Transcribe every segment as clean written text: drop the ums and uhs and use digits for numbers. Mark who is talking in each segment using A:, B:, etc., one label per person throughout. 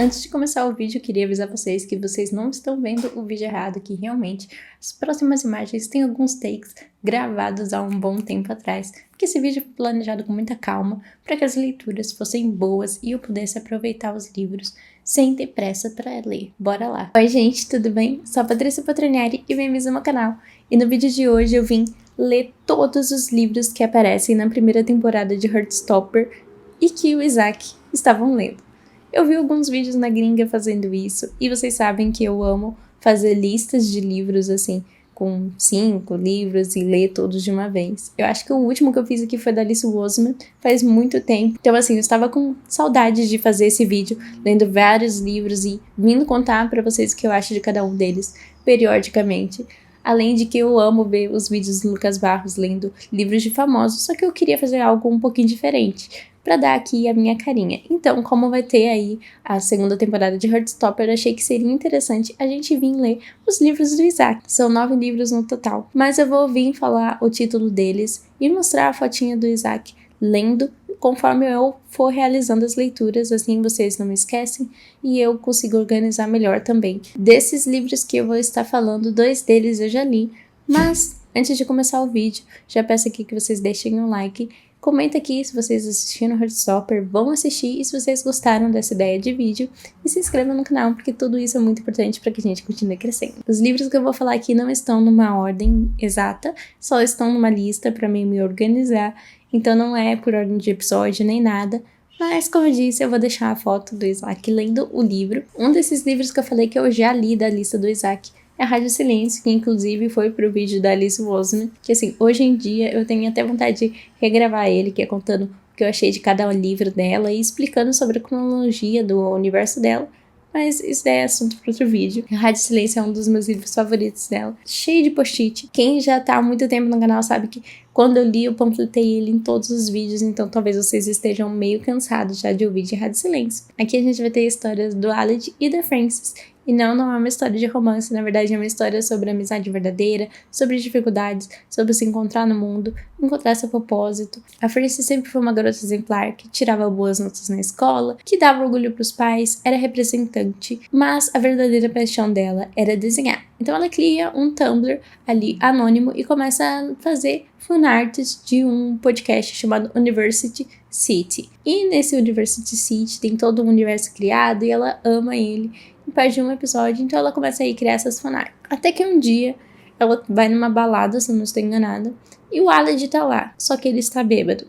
A: Antes de começar o vídeo, eu queria avisar vocês que vocês não estão vendo o vídeo errado, que realmente as próximas imagens têm alguns takes gravados há um bom tempo atrás, porque esse vídeo foi planejado com muita calma para que as leituras fossem boas e eu pudesse aproveitar os livros sem ter pressa para ler. Bora lá! Oi gente, tudo bem? Sou a Patrícia Patronieri e bem-vindos ao meu canal. E no vídeo de hoje eu vim ler todos os livros que aparecem na primeira temporada de Heartstopper e que o Isaac estavam lendo. Eu vi alguns vídeos na gringa fazendo isso, e vocês sabem que eu amo fazer listas de livros, assim, com 5 livros e ler todos de uma vez. Eu acho que o último que eu fiz aqui foi da Alice Oseman, faz muito tempo. Então, assim, eu estava com saudade de fazer esse vídeo, lendo vários livros e vindo contar pra vocês o que eu acho de cada um deles, periodicamente. Além de que eu amo ver os vídeos do Lucas Barros lendo livros de famosos, só que eu queria fazer algo um pouquinho diferente, pra dar aqui a minha carinha. Então, como vai ter aí a segunda temporada de Heartstopper, achei que seria interessante a gente vir ler os livros do Isaac. São 9 livros no total, mas eu vou vir falar o título deles e mostrar a fotinha do Isaac lendo conforme eu for realizando as leituras, assim vocês não me esquecem e eu consigo organizar melhor também. Desses livros que eu vou estar falando, 2 deles eu já li, mas antes de começar o vídeo, já peço aqui que vocês deixem um like. Comenta aqui se vocês assistiram Heartstopper, vão assistir, e se vocês gostaram dessa ideia de vídeo, e se inscrevam no canal, porque tudo isso é muito importante para que a gente continue crescendo. Os livros que eu vou falar aqui não estão numa ordem exata, só estão numa lista para mim me organizar, então não é por ordem de episódio nem nada, mas como eu disse, eu vou deixar a foto do Isaac lendo o livro. Um desses livros que eu falei que eu já li da lista do Isaac é a Rádio Silêncio, que inclusive foi pro vídeo da Alice Oseman, que assim, hoje em dia eu tenho até vontade de regravar ele, que é contando o que eu achei de cada livro dela e explicando sobre a cronologia do universo dela, mas isso é assunto para outro vídeo. A Rádio Silêncio é um dos meus livros favoritos dela, cheio de post-it. Quem já tá há muito tempo no canal sabe que quando eu li, eu panfletei ele em todos os vídeos, então talvez vocês estejam meio cansados já de ouvir de Rádio Silêncio. Aqui a gente vai ter histórias do Aled e da Frances, e não é uma história de romance, na verdade é uma história sobre amizade verdadeira, sobre dificuldades, sobre se encontrar no mundo, encontrar seu propósito. A Frances sempre foi uma garota exemplar, que tirava boas notas na escola, que dava orgulho pros pais, era representante, mas a verdadeira paixão dela era desenhar. Então ela cria um Tumblr ali anônimo e começa a fazer fanarts de um podcast chamado University City. E nesse University City tem todo um universo criado e ela ama ele. Perde um episódio, então ela começa a ir criar essas fanarts. Até que um dia ela vai numa balada, se eu não estou enganada, e o Aled tá lá, só que ele está bêbado.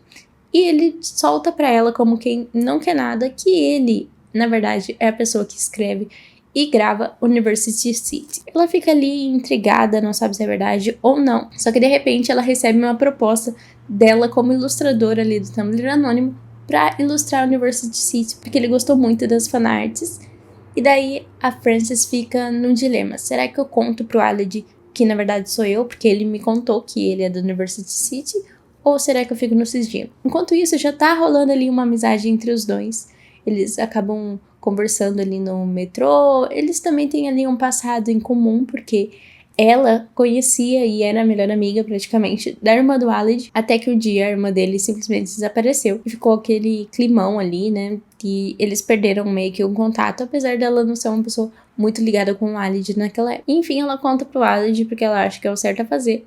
A: E ele solta pra ela como quem não quer nada, que ele, na verdade, é a pessoa que escreve e grava University City. Ela fica ali intrigada, não sabe se é verdade ou não. Só que de repente ela recebe uma proposta dela como ilustradora ali do Tumblr anônimo pra ilustrar University City, porque ele gostou muito das fanarts. E daí a Frances fica num dilema. Será que eu conto pro Aled que na verdade sou eu, porque ele me contou que ele é da University City? Ou será que eu fico no sigilo? Enquanto isso, já tá rolando ali uma amizade entre os dois. Eles acabam conversando ali no metrô. Eles também têm ali um passado em comum, porque ela conhecia e era a melhor amiga praticamente da irmã do Aled, até que um dia a irmã dele simplesmente desapareceu. E ficou aquele climão ali, né, que eles perderam meio que um contato, apesar dela não ser uma pessoa muito ligada com o Aled naquela época. Enfim, ela conta pro Aled porque ela acha que é o certo a fazer.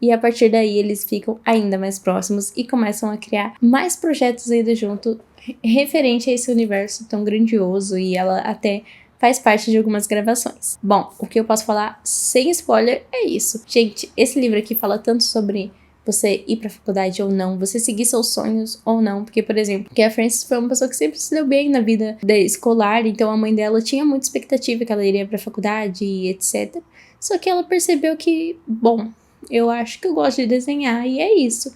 A: E a partir daí eles ficam ainda mais próximos e começam a criar mais projetos ainda junto, referente a esse universo tão grandioso, e ela até faz parte de algumas gravações. Bom, o que eu posso falar sem spoiler é isso. Gente, esse livro aqui fala tanto sobre você ir pra faculdade ou não, você seguir seus sonhos ou não, porque, por exemplo, que a Frances foi uma pessoa que sempre se deu bem na vida escolar, então a mãe dela tinha muita expectativa que ela iria pra faculdade e etc. Só que ela percebeu que, bom, eu acho que eu gosto de desenhar e é isso.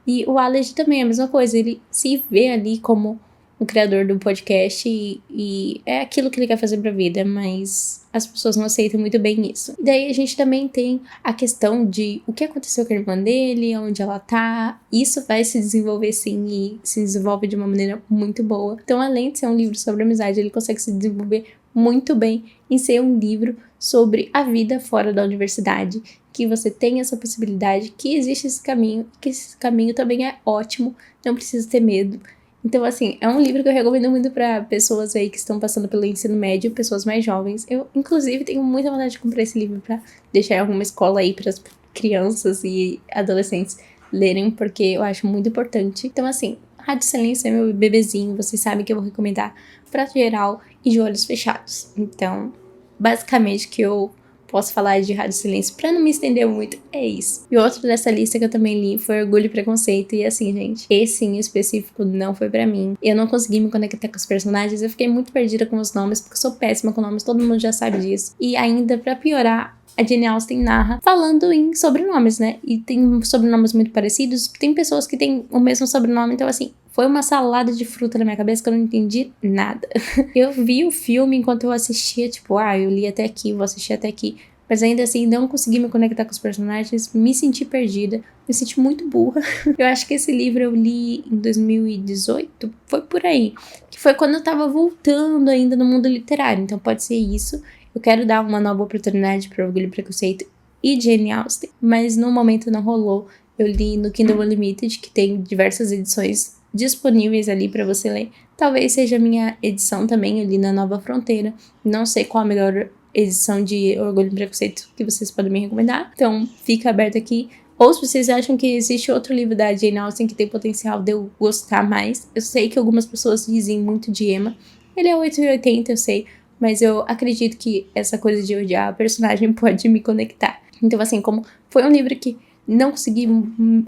A: E o Aled também é a mesma coisa, ele se vê ali como o criador do podcast e é aquilo que ele quer fazer pra vida, mas as pessoas não aceitam muito bem isso. E daí a gente também tem a questão de o que aconteceu com a irmã dele, onde ela tá. Isso vai se desenvolver sim e se desenvolve de uma maneira muito boa. Então, além de ser um livro sobre amizade, ele consegue se desenvolver muito bem em ser um livro sobre a vida fora da universidade, que você tem essa possibilidade, que existe esse caminho, que esse caminho também é ótimo, não precisa ter medo. Então, assim, é um livro que eu recomendo muito pra pessoas aí que estão passando pelo ensino médio, pessoas mais jovens. Eu, inclusive, tenho muita vontade de comprar esse livro pra deixar em alguma escola aí para as crianças e adolescentes lerem, porque eu acho muito importante. Então, assim, Rádio Silêncio é meu bebezinho, vocês sabem que eu vou recomendar pra geral e de olhos fechados. Então, basicamente, que eu posso falar de Rádio Silêncio pra não me estender muito, é isso. E outro dessa lista que eu também li foi Orgulho e Preconceito. E assim, gente, esse em específico não foi pra mim. Eu não consegui me conectar com os personagens, eu fiquei muito perdida com os nomes, porque eu sou péssima com nomes, todo mundo já sabe disso. E ainda, pra piorar, a Jane Austen narra falando em sobrenomes, né? E tem sobrenomes muito parecidos. Tem pessoas que têm o mesmo sobrenome, então assim, foi uma salada de fruta na minha cabeça que eu não entendi nada. Eu vi o filme enquanto eu assistia, tipo, eu li até aqui, vou assistir até aqui. Mas ainda assim, não consegui me conectar com os personagens, me senti perdida, me senti muito burra. Eu acho que esse livro eu li em 2018, foi por aí. Que foi quando eu tava voltando ainda no mundo literário, então pode ser isso. Eu quero dar uma nova oportunidade para Orgulho e Preconceito e Jane Austen, mas no momento não rolou. Eu li no Kindle Unlimited, que tem diversas edições disponíveis ali para você ler. Talvez seja a minha edição também, eu li na Nova Fronteira. Não sei qual a melhor edição de Orgulho e Preconceito que vocês podem me recomendar. Então, fica aberto aqui. Ou se vocês acham que existe outro livro da Jane Austen que tem potencial de eu gostar mais. Eu sei que algumas pessoas dizem muito de Emma. Ele é 8,80, eu sei. Mas eu acredito que essa coisa de odiar a personagem pode me conectar. Então, assim, como foi um livro que não consegui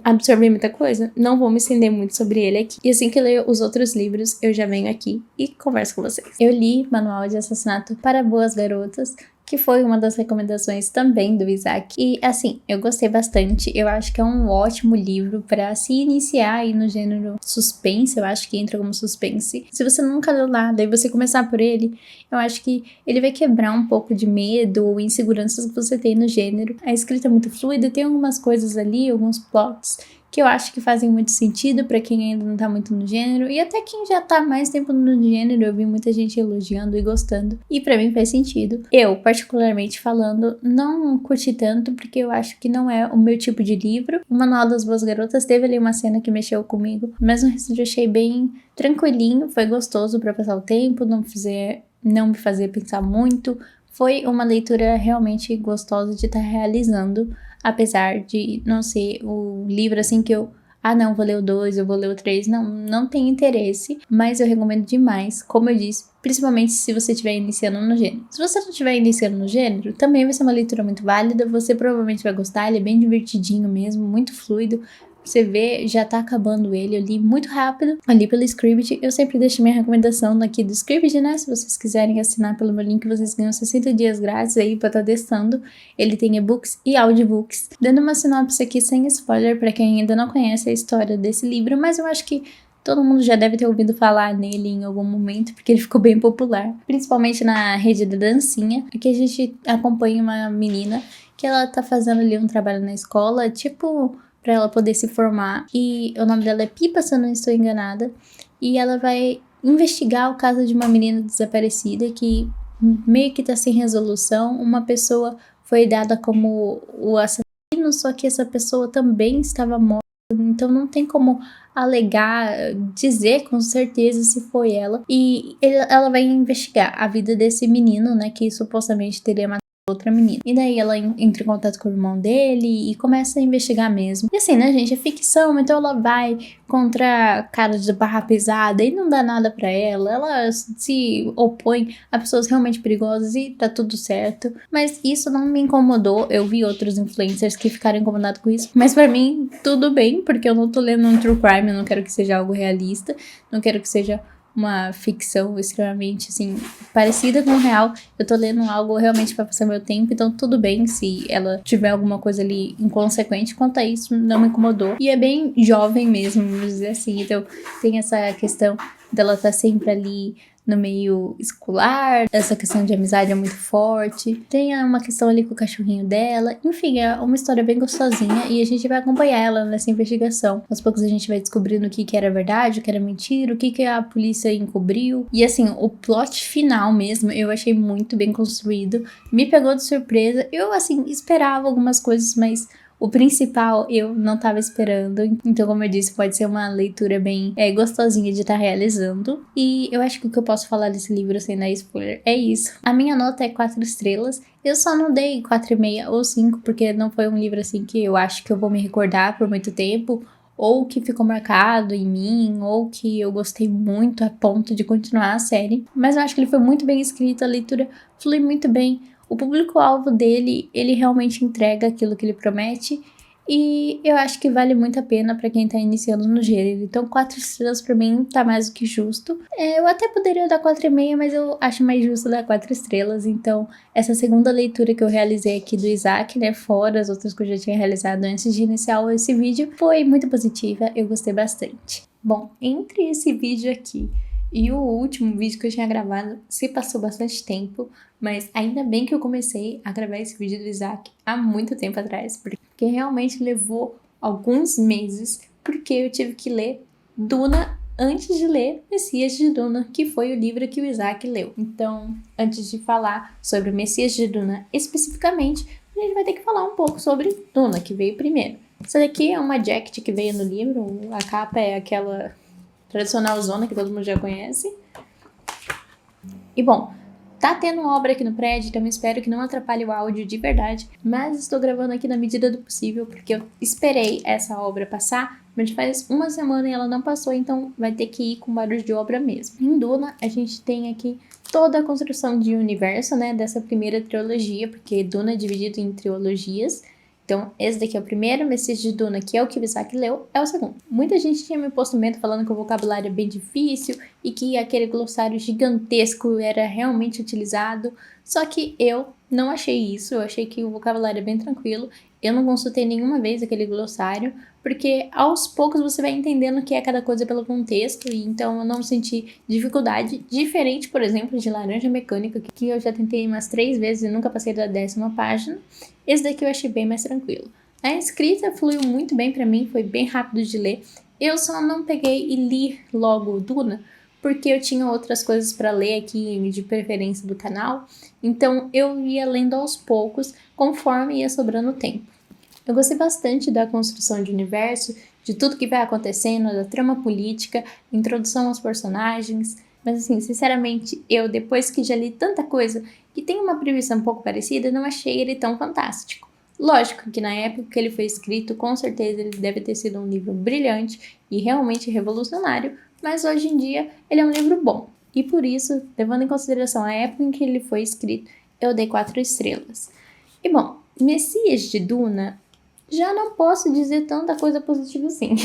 A: absorver muita coisa, não vou me estender muito sobre ele aqui. E assim que eu ler os outros livros, eu já venho aqui e converso com vocês. Eu li Manual de Assassinato para Boas Garotas, que foi uma das recomendações também do Isaac. E assim, eu gostei bastante. Eu acho que é um ótimo livro para se iniciar aí no gênero suspense. Eu acho que entra como suspense. Se você nunca leu nada e você começar por ele, eu acho que ele vai quebrar um pouco de medo ou inseguranças que você tem no gênero. A escrita é muito fluida, tem algumas coisas ali, alguns plots que eu acho que fazem muito sentido pra quem ainda não tá muito no gênero, e até quem já tá mais tempo no gênero. Eu vi muita gente elogiando e gostando, e pra mim faz sentido. Eu, particularmente falando, não curti tanto, porque eu acho que não é o meu tipo de livro. O Manual das Boas Garotas teve ali uma cena que mexeu comigo, mas no resto eu achei bem tranquilinho, foi gostoso pra passar o tempo, não me fazer pensar muito. Foi uma leitura realmente gostosa de estar realizando, apesar de não ser o livro assim que eu... não, vou ler o 2, eu vou ler o 3. Não tem interesse, mas eu recomendo demais, como eu disse, principalmente se você estiver iniciando no gênero. Se você não estiver iniciando no gênero, também vai ser uma leitura muito válida, você provavelmente vai gostar, ele é bem divertidinho mesmo, muito fluido. Você vê, já tá acabando ele, eu li muito rápido, ali pelo Scribd. Eu sempre deixo minha recomendação aqui do Scribd, né? Se vocês quiserem assinar pelo meu link, vocês ganham 60 dias grátis aí pra estar testando. Ele tem e-books e audiobooks. Dando uma sinopse aqui sem spoiler pra quem ainda não conhece a história desse livro, mas eu acho que todo mundo já deve ter ouvido falar nele em algum momento, porque ele ficou bem popular, principalmente na rede da dancinha. Aqui a gente acompanha uma menina que ela tá fazendo ali um trabalho na escola, tipo, pra ela poder se formar, e o nome dela é Pipa, se eu não estou enganada, e ela vai investigar o caso de uma menina desaparecida que meio que tá sem resolução. Uma pessoa foi dada como o assassino, só que essa pessoa também estava morta, então não tem como alegar, dizer com certeza se foi ela. E ela vai investigar a vida desse menino, né, que supostamente teria matado outra menina. E daí ela entra em contato com o irmão dele e começa a investigar mesmo. E assim, né, gente, é ficção, então ela vai contra cara de barra pesada e não dá nada pra ela. Ela se opõe a pessoas realmente perigosas e tá tudo certo. Mas isso não me incomodou. Eu vi outros influencers que ficaram incomodados com isso. Mas pra mim, tudo bem, porque eu não tô lendo um true crime, eu não quero que seja algo realista, não quero que seja uma ficção extremamente, assim, parecida com o real. Eu tô lendo algo realmente pra passar meu tempo, então tudo bem se ela tiver alguma coisa ali inconsequente. Quanto a isso, não me incomodou. E é bem jovem mesmo, vamos dizer assim. Então tem essa questão dela tá sempre ali no meio escolar, essa questão de amizade é muito forte, tem uma questão ali com o cachorrinho dela, enfim, é uma história bem gostosinha e a gente vai acompanhar ela nessa investigação. Aos poucos a gente vai descobrindo o que era verdade, o que era mentira, o que a polícia encobriu, e assim, o plot final mesmo, eu achei muito bem construído, me pegou de surpresa. Eu, assim, esperava algumas coisas, mas O principal eu não tava esperando, então como eu disse, pode ser uma leitura bem gostosinha de estar realizando. E eu acho que o que eu posso falar desse livro sem dar spoiler é isso. A minha nota é 4 estrelas, eu só não dei 4,5 ou 5, porque não foi um livro assim que eu acho que eu vou me recordar por muito tempo, ou que ficou marcado em mim, ou que eu gostei muito a ponto de continuar a série. Mas eu acho que ele foi muito bem escrito, a leitura flui muito bem. O público-alvo dele, ele realmente entrega aquilo que ele promete, e eu acho que vale muito a pena pra quem tá iniciando no gênero. Então 4 estrelas pra mim tá mais do que justo. Eu até poderia dar 4,5, mas eu acho mais justo dar 4 estrelas. Então essa segunda leitura que eu realizei aqui do Isaac, né, fora as outras que eu já tinha realizado antes de iniciar esse vídeo, foi muito positiva, eu gostei bastante. Bom, entre esse vídeo aqui e o último vídeo que eu tinha gravado, se passou bastante tempo, mas ainda bem que eu comecei a gravar esse vídeo do Isaac há muito tempo atrás, porque realmente levou alguns meses, porque eu tive que ler Duna antes de ler Messias de Duna, que foi o livro que o Isaac leu. Então, antes de falar sobre Messias de Duna especificamente, a gente vai ter que falar um pouco sobre Duna, que veio primeiro. Essa daqui é uma jacket que veio no livro, a capa é aquela tradicional zona que todo mundo já conhece. E bom, tá tendo obra aqui no prédio, então espero que não atrapalhe o áudio de verdade, mas estou gravando aqui na medida do possível, porque eu esperei essa obra passar, mas faz uma semana e ela não passou, então vai ter que ir com barulho de obra mesmo. Em Duna, a gente tem aqui toda a construção de universo, né, dessa primeira trilogia, porque Duna é dividido em trilogias. Então, esse daqui é o primeiro, Messias de Duna, que é o que o Isaac leu, é o segundo. Muita gente tinha me posto medo falando que o vocabulário é bem difícil e que aquele glossário gigantesco era realmente utilizado. Só que eu não achei isso, eu achei que o vocabulário é bem tranquilo. Eu não consultei nenhuma vez aquele glossário, porque aos poucos você vai entendendo o que é cada coisa pelo contexto, e então eu não senti dificuldade, diferente, por exemplo, de Laranja Mecânica, que eu já tentei umas 3 vezes e nunca passei da 10ª página. Esse daqui eu achei bem mais tranquilo. A escrita fluiu muito bem pra mim, foi bem rápido de ler. Eu só não peguei e li logo Duna, porque eu tinha outras coisas para ler aqui, de preferência do canal, então eu ia lendo aos poucos, conforme ia sobrando tempo. Eu gostei bastante da construção de universo, de tudo que vai acontecendo, da trama política, introdução aos personagens, mas assim, sinceramente, eu depois que já li tanta coisa que tem uma premissa um pouco parecida, não achei ele tão fantástico. Lógico que na época que ele foi escrito, com certeza ele deve ter sido um livro brilhante e realmente revolucionário, mas hoje em dia ele é um livro bom. E por isso, levando em consideração a época em que ele foi escrito, eu dei 4 estrelas. E bom, Messias de Duna, já não posso dizer tanta coisa positiva assim.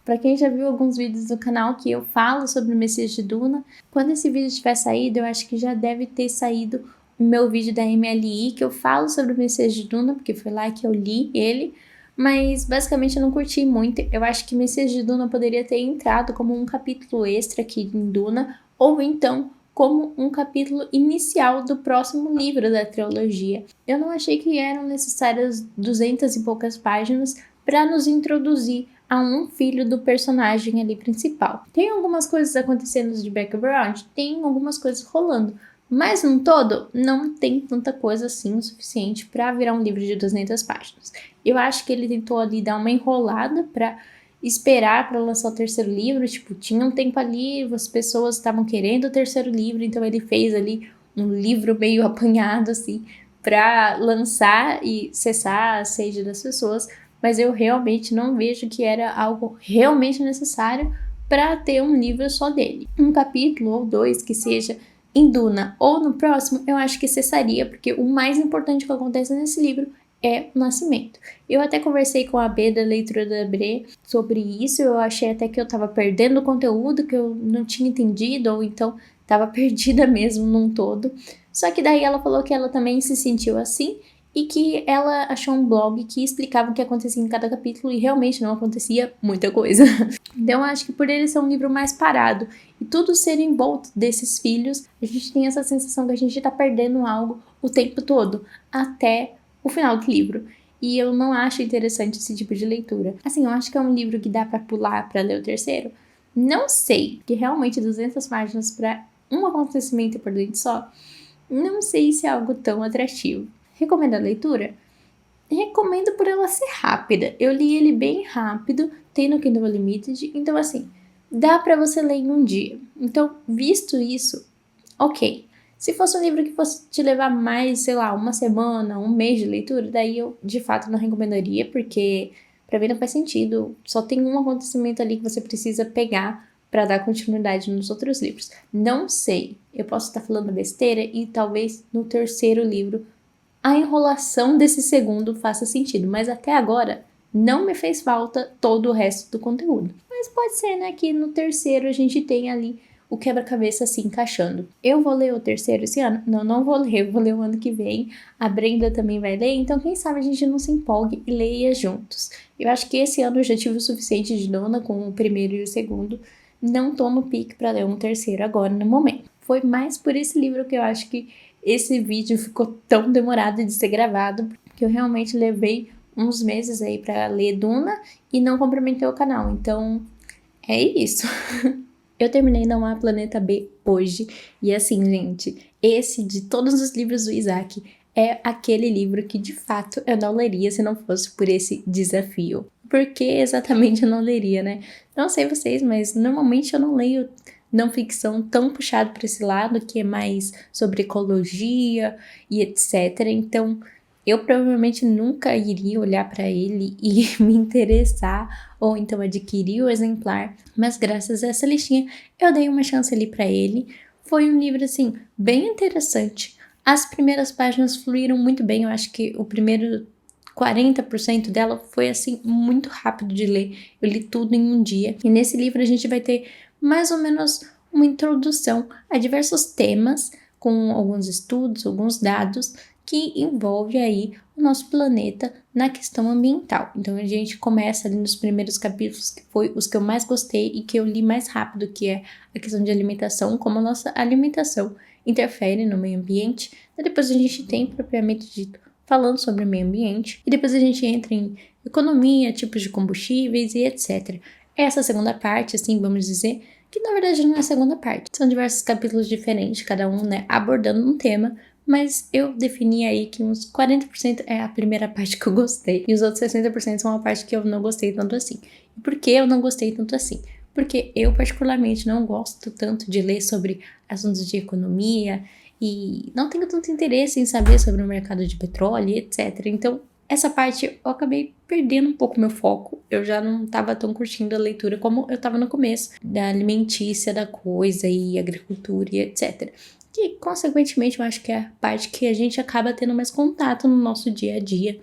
A: Pra quem já viu alguns vídeos do canal que eu falo sobre o Messias de Duna, quando esse vídeo tiver saído, eu acho que já deve ter saído o meu vídeo da MLI, que eu falo sobre o Messias de Duna, porque foi lá que eu li ele, mas basicamente eu não curti muito. Eu acho que Messias de Duna poderia ter entrado como um capítulo extra aqui em Duna, ou então como um capítulo inicial do próximo livro da trilogia. Eu não achei que eram necessárias 200 e poucas páginas para nos introduzir a um filho do personagem ali principal. Tem algumas coisas acontecendo de background, tem algumas coisas rolando, mas no todo não tem tanta coisa assim o suficiente para virar um livro de 200 páginas. Eu acho que ele tentou ali dar uma enrolada para esperar para lançar o terceiro livro, tipo, tinha um tempo ali, as pessoas estavam querendo o terceiro livro, então ele fez ali um livro meio apanhado assim para lançar e cessar a sede das pessoas, mas eu realmente não vejo que era algo realmente necessário para ter um livro só dele. Um capítulo ou 2 que seja em Duna ou no próximo, eu acho que cessaria, porque o mais importante que acontece nesse livro é o nascimento. Eu até conversei com a B da leitura da Bre sobre isso, eu achei até que eu tava perdendo conteúdo, que eu não tinha entendido, ou então tava perdida mesmo num todo. Só que daí ela falou que ela também se sentiu assim, e que ela achou um blog que explicava o que acontecia em cada capítulo e realmente não acontecia muita coisa. Então eu acho que por ele ser um livro mais parado e tudo ser em volta desses filhos, a gente tem essa sensação que a gente tá perdendo algo o tempo todo, até o final do livro. E eu não acho interessante esse tipo de leitura. Assim, eu acho que é um livro que dá pra pular pra ler o terceiro. Não sei, que realmente 200 páginas pra um acontecimento importante só, não sei se é algo tão atrativo. Recomendo a leitura? recomendo por ela ser rápida. Eu li ele bem rápido, tem no Kindle Unlimited, então assim, dá pra você ler em um dia. Então, visto isso, ok. Se fosse um livro que fosse te levar mais, sei lá, uma semana, um mês de leitura, daí eu de fato não recomendaria, porque pra mim não faz sentido. Só tem um acontecimento ali que você precisa pegar pra dar continuidade nos outros livros. Não sei, eu posso estar falando besteira e talvez no terceiro livro a enrolação desse segundo faça sentido, mas até agora não me fez falta todo o resto do conteúdo. Mas pode ser, né, que no terceiro a gente tenha ali o quebra-cabeça se encaixando. Eu vou ler o terceiro esse ano? Não vou ler, eu vou ler o ano que vem. A Brenda também vai ler, então quem sabe a gente não se empolgue e leia juntos. Eu acho que esse ano eu já tive o suficiente de dona com o primeiro e o segundo. Não tô no pique pra ler um terceiro agora no momento. Foi mais por esse livro que eu acho que esse vídeo ficou tão demorado de ser gravado, que eu realmente levei uns meses aí pra ler Duna e não comprometeu o canal. Então, é isso. Eu terminei Não Há Planeta B hoje. E assim, gente, esse de todos os livros do Isaac é aquele livro que de fato eu não leria se não fosse por esse desafio. Por que exatamente eu não leria, né? Não sei vocês, mas normalmente eu não leio não ficção tão puxado para esse lado, que é mais sobre ecologia e etc. Então, eu provavelmente nunca iria olhar para ele e me interessar ou então adquirir o exemplar, mas graças a essa listinha eu dei uma chance ali para ele. Foi um livro assim bem interessante. As primeiras páginas fluíram muito bem, eu acho que o primeiro 40% dela foi assim muito rápido de ler. Eu li tudo em um dia. E nesse livro a gente vai ter mais ou menos uma introdução a diversos temas, com alguns estudos, alguns dados que envolve aí o nosso planeta na questão ambiental. Então a gente começa ali nos primeiros capítulos, que foi os que eu mais gostei e que eu li mais rápido, que é a questão de alimentação, como a nossa alimentação interfere no meio ambiente. E depois a gente tem, propriamente dito, falando sobre o meio ambiente, e depois a gente entra em economia, tipos de combustíveis e etc. Essa segunda parte, assim, vamos dizer, que na verdade não é a segunda parte. São diversos capítulos diferentes, cada um, né, abordando um tema, mas eu defini aí que uns 40% é a primeira parte que eu gostei, e os outros 60% são a parte que eu não gostei tanto assim. E por que eu não gostei tanto assim? Porque eu particularmente não gosto tanto de ler sobre assuntos de economia, e não tenho tanto interesse em saber sobre o mercado de petróleo e etc. Então, essa parte eu acabei perdendo um pouco meu foco. Eu já não estava tão curtindo a leitura como eu estava no começo, da alimentícia da coisa e agricultura e etc. Que, consequentemente, eu acho que é a parte que a gente acaba tendo mais contato no nosso dia a dia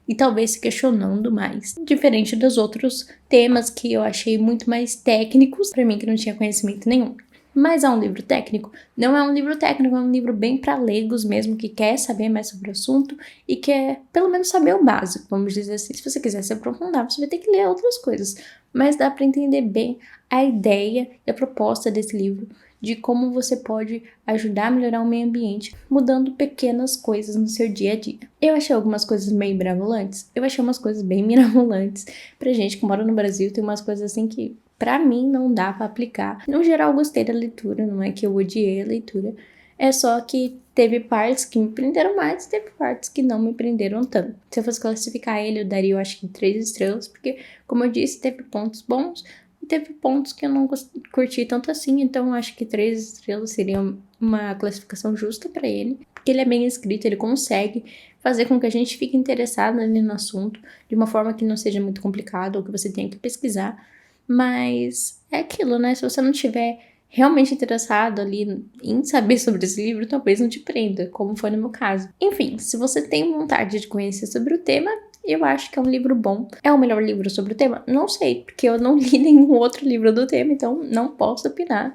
A: e talvez se questionando mais. Diferente dos outros temas que eu achei muito mais técnicos, para mim que não tinha conhecimento nenhum. Mas é um livro técnico? Não é um livro técnico, é um livro bem para leigos mesmo, que quer saber mais sobre o assunto e quer pelo menos saber o básico, vamos dizer assim. Se você quiser se aprofundar, você vai ter que ler outras coisas. Mas dá para entender bem a ideia e a proposta desse livro, de como você pode ajudar a melhorar o meio ambiente, mudando pequenas coisas no seu dia a dia. Eu achei algumas coisas meio mirabolantes, eu achei umas coisas bem mirabolantes. Pra gente que mora no Brasil, tem umas coisas assim que pra mim não dá pra aplicar. No geral, eu gostei da leitura, não é que eu odiei a leitura, é só que teve partes que me prenderam mais e teve partes que não me prenderam tanto. Se eu fosse classificar ele, eu daria, eu acho que 3 estrelas, porque, como eu disse, teve pontos bons, e teve pontos que eu não curti tanto assim, então eu acho que 3 estrelas seria uma classificação justa para ele, porque ele é bem escrito, ele consegue fazer com que a gente fique interessado ali no assunto, de uma forma que não seja muito complicado, ou que você tenha que pesquisar, mas é aquilo, né? Se você não tiver realmente interessado ali em saber sobre esse livro, talvez não te prenda, como foi no meu caso. Enfim, se você tem vontade de conhecer sobre o tema, eu acho que é um livro bom. É o melhor livro sobre o tema? Não sei, porque eu não li nenhum outro livro do tema, então não posso opinar.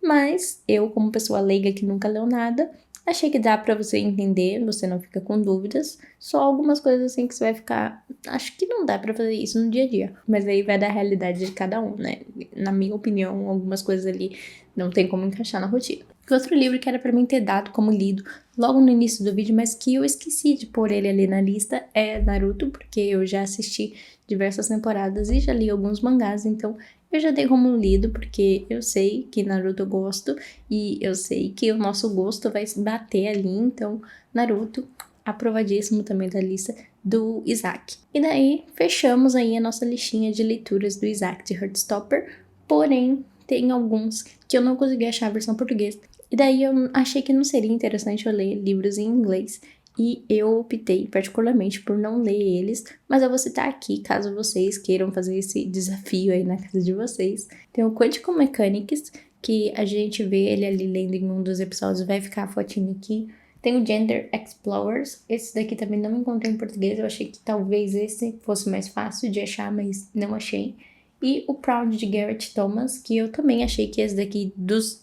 A: Mas eu, como pessoa leiga que nunca leu nada, achei que dá pra você entender, você não fica com dúvidas. Só algumas coisas assim que você vai ficar... Acho que não dá pra fazer isso no dia a dia. Mas aí vai da realidade de cada um, né? Na minha opinião, algumas coisas ali não tem como encaixar na rotina. Outro livro que era pra mim ter dado como lido logo no início do vídeo, mas que eu esqueci de pôr ele ali na lista, é Naruto, porque eu já assisti diversas temporadas e já li alguns mangás, então eu já dei como lido, porque eu sei que Naruto eu gosto e eu sei que o nosso gosto vai se bater ali, então Naruto, aprovadíssimo também da lista do Isaac. E daí, fechamos aí a nossa listinha de leituras do Isaac de Heartstopper, porém, tem alguns que eu não consegui achar a versão portuguesa. E daí eu achei que não seria interessante eu ler livros em inglês, e eu optei particularmente por não ler eles, mas eu vou citar aqui, caso vocês queiram fazer esse desafio aí na casa de vocês. Tem o Quantum Mechanics, que a gente vê ele ali lendo em um dos episódios, vai ficar a fotinho aqui. Tem o Gender Explorers, esse daqui também não encontrei em português, eu achei que talvez esse fosse mais fácil de achar, mas não achei. E o Proud de Garrett Thomas, que eu também achei que esse daqui,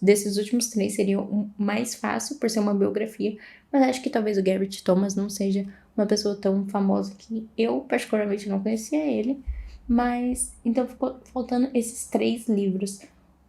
A: desses últimos 3, seria o mais fácil, por ser uma biografia, mas acho que talvez o Garrett Thomas não seja uma pessoa tão famosa que eu particularmente não conhecia ele, mas então ficou faltando esses 3 livros.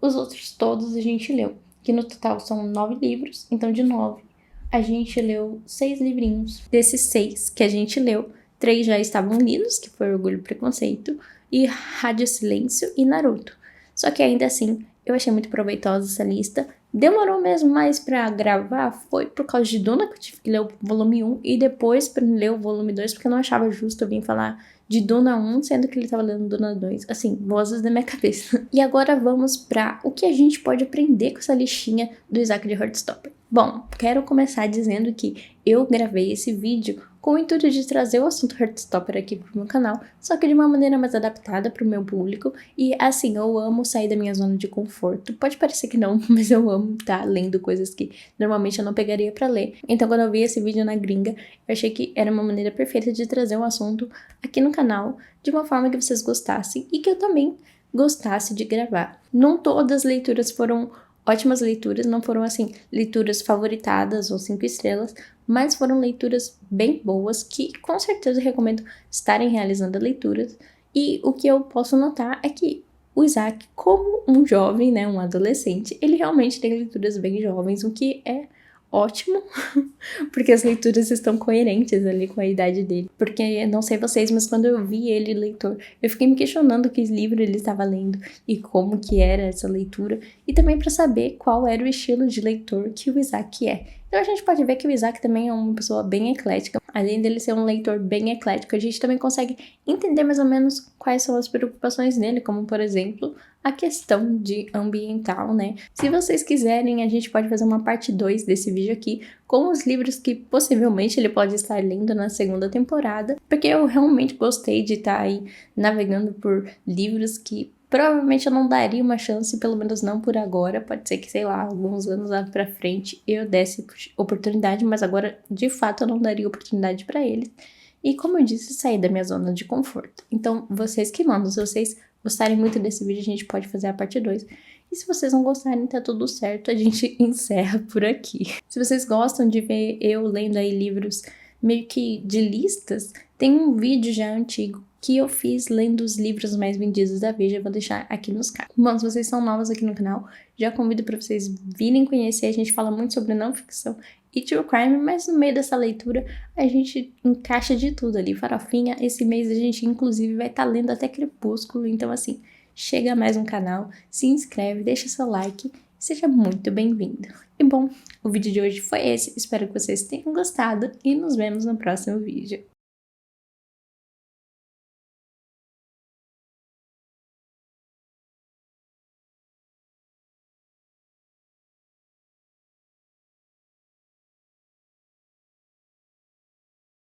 A: Os outros todos a gente leu, que no total são 9 livros, então de 9 a gente leu 6 livrinhos. Desses 6 que a gente leu, 3 já estavam lidos, que foi Orgulho e Preconceito, e Rádio Silêncio e Naruto. Só que ainda assim, eu achei muito proveitosa essa lista. Demorou mesmo mais pra gravar, foi por causa de Duna, que eu tive que ler o volume 1, e depois pra ler o volume 2, porque eu não achava justo eu vir falar de Duna 1, sendo que ele tava lendo Duna 2. Assim, vozes da minha cabeça. E agora vamos pra o que a gente pode aprender com essa listinha do Isaac de Heartstopper. Bom, quero começar dizendo que eu gravei esse vídeo com o intuito de trazer o assunto Heartstopper aqui pro meu canal, só que de uma maneira mais adaptada pro meu público. E assim, eu amo sair da minha zona de conforto. Pode parecer que não, mas eu amo estar lendo coisas que normalmente eu não pegaria pra ler. Então quando eu vi esse vídeo na gringa, eu achei que era uma maneira perfeita de trazer um assunto aqui no canal de uma forma que vocês gostassem e que eu também gostasse de gravar. Não todas as leituras foram ótimas leituras, não foram assim leituras favoritadas ou 5 estrelas, mas foram leituras bem boas que com certeza recomendo estarem realizando leituras. E o que eu posso notar é que o Isaac, como um jovem, né, um adolescente, ele realmente tem leituras bem jovens, o que é ótimo, porque as leituras estão coerentes ali com a idade dele. Porque, não sei vocês, mas quando eu vi ele leitor, eu fiquei me questionando que livro ele estava lendo e como que era essa leitura, e também para saber qual era o estilo de leitor que o Isaac é. Então a gente pode ver que o Isaac também é uma pessoa bem eclética. Além dele ser um leitor bem eclético, a gente também consegue entender mais ou menos quais são as preocupações dele, como por exemplo, a questão de ambiental, né? Se vocês quiserem, a gente pode fazer uma parte 2 desse vídeo aqui, com os livros que possivelmente ele pode estar lendo na segunda temporada, porque eu realmente gostei de estar aí navegando por livros que provavelmente eu não daria uma chance, pelo menos não por agora. Pode ser que, sei lá, alguns anos lá pra frente eu desse oportunidade, mas agora, de fato, eu não daria oportunidade pra eles. E como eu disse, sair da minha zona de conforto. Então, vocês que mandam, se vocês gostarem muito desse vídeo, a gente pode fazer a parte 2. E se vocês não gostarem, tá tudo certo, a gente encerra por aqui. Se vocês gostam de ver eu lendo aí livros meio que de listas, tem um vídeo já antigo que eu fiz lendo os livros mais vendidos da Veja, eu vou deixar aqui nos cards. Bom, se vocês são novos aqui no canal, já convido para vocês virem conhecer, a gente fala muito sobre não ficção e true crime, mas no meio dessa leitura a gente encaixa de tudo ali, farofinha. Esse mês a gente inclusive vai estar lendo até Crepúsculo, então assim, chega mais um canal, se inscreve, deixa seu like, seja muito bem-vindo. E bom, o vídeo de hoje foi esse, espero que vocês tenham gostado e nos vemos no próximo vídeo.